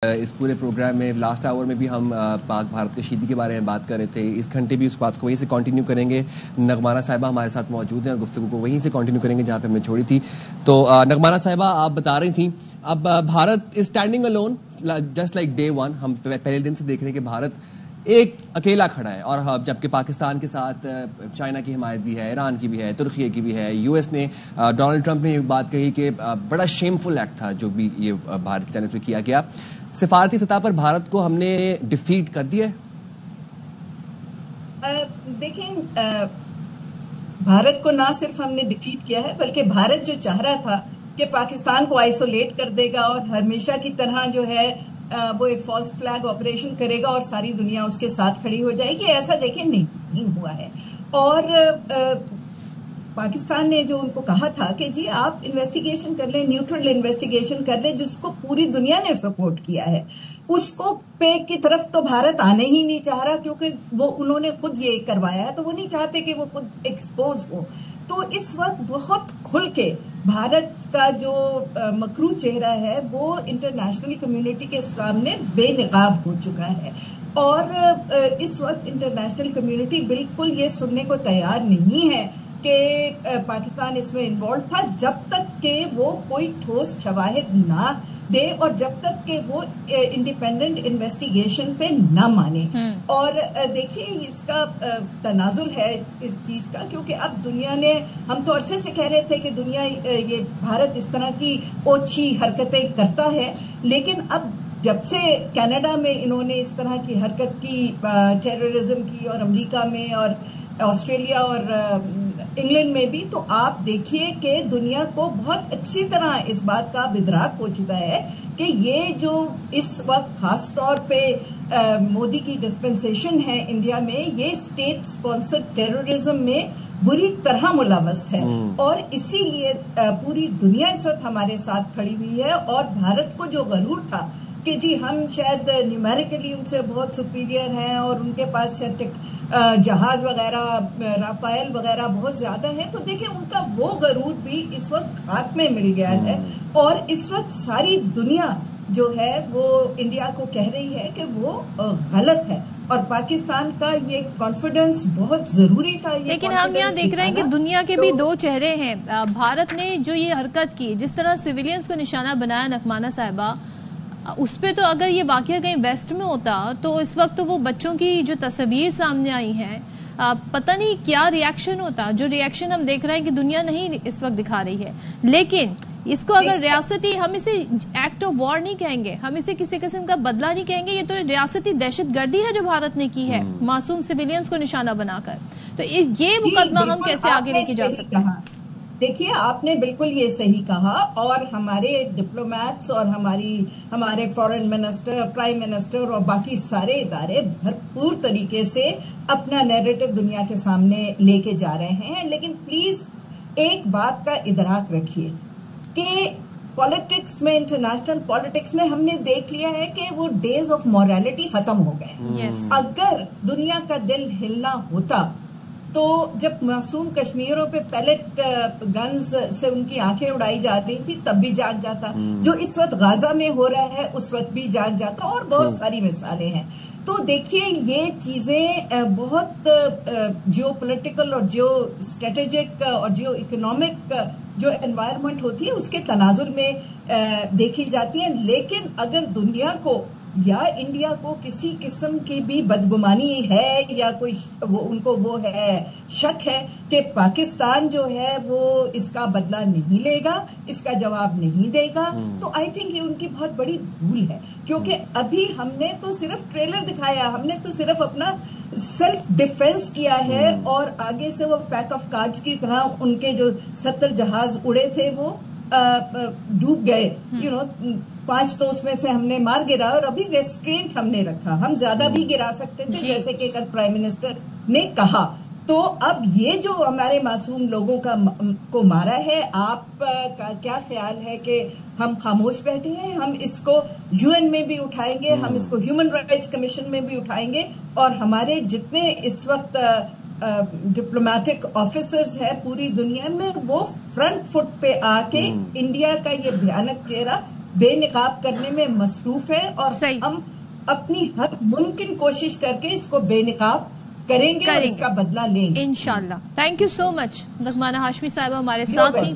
اس پورے پروگرام میں لاسٹ آور میں بھی ہم پاک بھارت کشیدگی کے بارے میں بات کر رہے تھے. اس گھنٹے بھی اس بات کو وہیں سے کنٹینیو کریں گے. نغمانہ صاحبہ ہمارے ساتھ موجود ہیں اور گفتگو کو وہیں سے کنٹینیو کریں گے جہاں پہ ہم نے چھوڑی تھی. تو نغمانہ صاحبہ آپ بتا رہی تھیں اب Bharat is standing alone just like day one. ہم پہلے دن سے دیکھ رہے ہیں کہ بھارت ایک اکیلا کھڑا ہے, اور جبکہ پاکستان کے ساتھ چائنا کی حمایت بھی ہے, ایران کی بھی ہے, ترکی کی بھی ہے. یو ایس نے ڈونلڈ ٹرمپ نے یہ بات کہی کہ بڑا شیم فل ایکٹ تھا جو بھی یہ بھارت کی جانب سے کیا گیا. سفارتی سطح پر بھارت کو ہم نے ڈیفیٹ کر دیا ہے. دیکھیں, بھارت کو نہ صرف ہم نے ڈیفیٹ کیا ہے بلکہ بھارت جو چاہ رہا تھا کہ پاکستان کو آئسولیٹ کر دے گا اور ہمیشہ کی طرح جو ہے وہ ایک فالس فلیگ آپریشن کرے گا اور ساری دنیا اس کے ساتھ کھڑی ہو جائے گی, ایسا دیکھیں نہیں ہوا ہے. اور پاکستان نے جو ان کو کہا تھا کہ جی آپ انویسٹیگیشن کر لیں, نیوٹرل انویسٹیگیشن کر لیں, جس کو پوری دنیا نے سپورٹ کیا ہے, اس کو پے کی طرف تو بھارت آنے ہی نہیں چاہ رہا کیونکہ وہ انہوں نے خود یہ کروایا ہے, تو وہ نہیں چاہتے کہ وہ خود ایکسپوز ہو. تو اس وقت بہت کھل کے بھارت کا جو مکروہ چہرہ ہے وہ انٹرنیشنل کمیونٹی کے سامنے بے نقاب ہو چکا ہے. اور اس وقت انٹرنیشنل کمیونٹی بالکل یہ سننے کو تیار نہیں ہے کہ پاکستان اس میں انوالو تھا, جب تک کہ وہ کوئی ٹھوس شواہد نہ دے اور جب تک کہ وہ انڈیپینڈنٹ انویسٹیگیشن پہ نہ مانے. اور دیکھیے اس کا تنازل ہے اس چیز کا, کیونکہ اب دنیا نے, ہم تو عرصے سے کہہ رہے تھے کہ دنیا یہ بھارت اس طرح کی اوچھی حرکتیں کرتا ہے, لیکن اب جب سے کینیڈا میں انہوں نے اس طرح کی حرکت کی, ٹیررزم کی, اور امریکہ میں اور آسٹریلیا اور انگلینڈ میں بھی, تو آپ دیکھیے کہ دنیا کو بہت اچھی طرح اس بات کا ادراک ہو چکا ہے کہ یہ جو اس وقت خاص طور پہ مودی کی ڈسپنسیشن ہے انڈیا میں, یہ اسٹیٹ اسپانسرڈ ٹیررزم میں بری طرح ملوث ہے. اور اسی لیے پوری دنیا اس وقت ہمارے ساتھ کھڑی ہوئی ہے. اور بھارت کو جو غرور تھا کہ جی ہم شاید نیومیریکلی ان سے بہت سپیریئر ہیں اور ان کے پاس جہاز وغیرہ, رافائل وغیرہ بہت زیادہ ہیں, تو دیکھیں ان کا وہ غرور بھی اس وقت خاک میں مل گیا ہے. اور اس وقت ساری دنیا جو ہے وہ انڈیا کو کہہ رہی ہے کہ وہ غلط ہے, اور پاکستان کا یہ کانفیڈنس بہت ضروری تھا. لیکن ہم یہاں دیکھ رہے ہیں کہ دنیا کے بھی دو چہرے ہیں. بھارت نے جو یہ حرکت کی, جس طرح سویلینز کو نشانہ بنایا نغمانہ صاحبہ, اس پہ تو اگر یہ واقعہ کہیں ویسٹ میں ہوتا تو اس وقت وہ بچوں کی جو تصویر سامنے آئی ہیں, پتہ نہیں کیا ری ایکشن ہوتا. جو ری ایکشن ہم دیکھ رہے ہیں کہ دنیا نہیں اس وقت دکھا رہی ہے, لیکن اس کو اگر ریاستی, ہم اسے ایکٹ آف وار نہیں کہیں گے, ہم اسے کسی قسم کا بدلہ نہیں کہیں گے, یہ تو ریاستی دہشت گردی ہے جو بھارت نے کی ہے معصوم سویلینز کو نشانہ بنا کر. تو یہ مقدمہ ہم کیسے آگے لے کے جا سکتے ہیں؟ دیکھیے آپ نے بالکل یہ صحیح کہا, اور ہمارے ڈپلومیٹس اور ہمارے فورن منسٹر, پرائم منسٹر اور باقی سارے ادارے بھرپور طریقے سے اپنا نیریٹو دنیا کے سامنے لے کے جا رہے ہیں. لیکن پلیز ایک بات کا ادراک رکھیے کہ پالیٹکس میں, انٹرنیشنل پالیٹکس میں ہم نے دیکھ لیا ہے کہ وہ ڈیز آف مورالٹی ختم ہو گئے. اگر دنیا کا دل ہلنا ہوتا تو جب معصوم کشمیروں پہ پیلٹ گنز سے ان کی آنکھیں اڑائی جا رہی تھی تب بھی جاگ جاتا, جو اس وقت غازہ میں ہو رہا ہے اس وقت بھی جاگ جاتا, اور بہت ساری مثالیں ہیں. تو دیکھیے یہ چیزیں بہت جیو پولیٹیکل اور جیو اسٹریٹجک اور جیو اکنامک جو انوائرمنٹ ہوتی ہے اس کے تناظر میں دیکھی جاتی ہیں. لیکن اگر دنیا کو یا انڈیا کو کسی قسم کی بھی بدگمانی ہے یا کوئی ان کو وہ ہے, شک ہے کہ پاکستان جو ہے وہ اس کا بدلہ نہیں لے گا, اس کا جواب نہیں دے گا, تو آئی تھنک یہ ان کی بہت بڑی بھول ہے. کیونکہ ابھی ہم نے تو صرف ٹریلر دکھایا, ہم نے تو صرف اپنا سیلف ڈیفense کیا ہے, اور آگے سے وہ پیک آف کارڈز کی طرح ان کے جو 70 جہاز اڑے تھے وہ ڈوب گئے. 5 تو اس میں سے ہم نے مار گرا, اور ابھی ریسٹرینٹ ہم نے رکھا, ہم زیادہ بھی گرا سکتے تھے جیسے کہ کل پرائم منسٹر نے کہا. تو اب یہ جو ہمارے معصوم لوگوں کو مارا ہے, آپ کا کیا خیال ہے کہ ہم خاموش بیٹھے ہیں؟ ہم اس کو UN میں بھی اٹھائیں گے, ہم اس کو ہیومن رائٹس کمیشن میں بھی اٹھائیں گے, اور ہمارے جتنے اس وقت ڈپلومیٹک آفیسرز ہیں پوری دنیا میں وہ فرنٹ فٹ پہ آ کے انڈیا کا یہ بھیانک چہرہ بے نقاب کرنے میں مصروف ہیں اور صحیح. ہم اپنی ہر ممکن کوشش کر کے اس کو بے نقاب کریں گے اور اس کا بدلہ لیں گے انشاءاللہ. تھینک یو سو مچ نغمانہ ہاشمی صاحبہ ہمارے ساتھ تھیں.